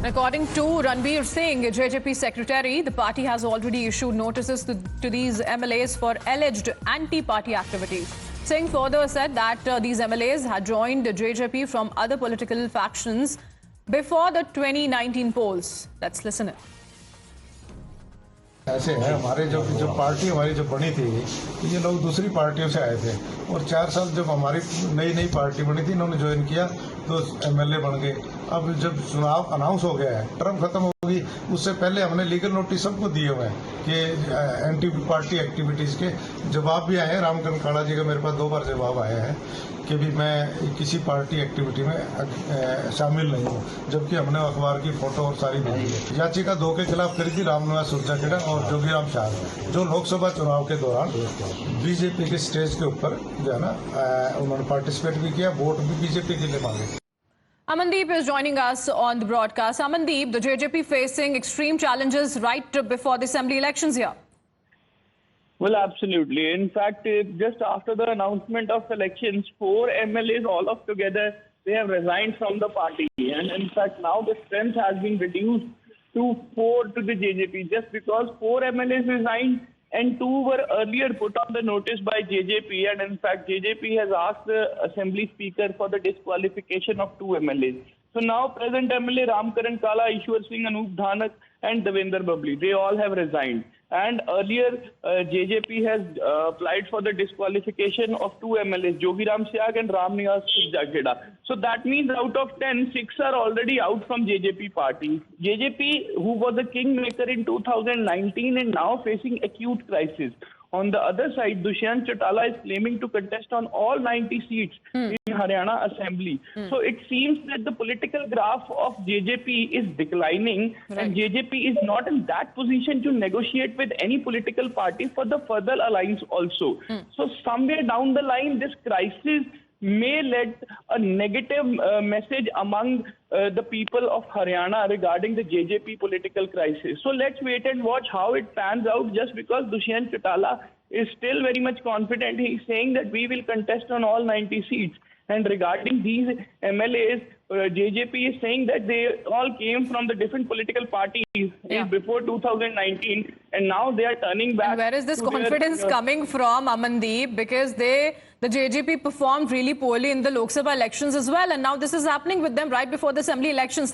According to Ranbir Singh, JJP secretary, the party has already issued notices to these MLAs for alleged anti-party activities. Singh further said that these MLAs had joined JJP from other political factions before the 2019 polls. Let's listen in. ऐसे है हमारे जो party हमारी जो बनी थी ये लोग दूसरी पार्टियों से आए थे और 4 साल जब हमारी नई पार्टी बनी थी इन्होंने ज्वाइन किया तो एमएलए बन गए। अब जब चुनाव अनाउंस हो गया है, टर्म खत्म होगी, उससे पहले हमने लीगल नोटिस सबको दिए हुए हैं कि एंटी पार्टी एक्टिविटीज के जवाब भी आए हैं। रामकरण काला जी का मेरे पास 2 बार जवाब आया है कि भी मैं किसी पार्टी एक्टिविटी में शामिल नहीं हूँ, जबकि हमने अखबार की फोटो और सारी भेजी है। याचिका 2 के खिलाफ करी थी, रामनिवास सुरजाखेड़ा और जोगीराम शाह, जो लोकसभा चुनाव के दौरान बीजेपी के स्टेज के ऊपर जो है ना उन्होंने पार्टिसिपेट भी किया, वोट भी बीजेपी के लिए मांगे। Amandeep is joining us on the broadcast. Amandeep, the JJP facing extreme challenges right before the assembly elections here. Well, absolutely. In fact, just after the announcement of elections, 4 MLAs all of together, they have resigned from the party. And in fact, now the strength has been reduced to 4 to the JJP just because 4 MLAs resigned and 2 were earlier put on the notice by JJP. And in fact, JJP has asked the Assembly Speaker for the disqualification of 2 MLAs. So now present MLA Ramkaran Kala, Ishwar Singh, Anup Dhanak and Devender Babli, they all have resigned. And earlier, JJP has applied for the disqualification of 2 MLAs, Jogiram Syag and Ramniwas Jageda. So that means out of 10, 6 are already out from JJP party. JJP, who was a kingmaker in 2019 and now facing acute crisis. On the other side, Dushyant Chautala is claiming to contest on all 90 seats in Haryana Assembly. So it seems that the political graph of JJP is declining, and JJP is not in that position to negotiate with any political party for the further alliance also. So somewhere down the line, this crisis may let a negative message among the people of Haryana regarding the JJP political crisis. So let's wait and watch how it pans out, just because Dushyant Chautala is still very much confident. He's saying that we will contest on all 90 seats. And regarding these MLAs, JJP is saying that they all came from the different political parties before 2019, and now they are turning back. And where is this confidence coming from, Amandeep? Because the JJP performed really poorly in the Lok Sabha elections as well, and now this is happening with them right before the assembly elections.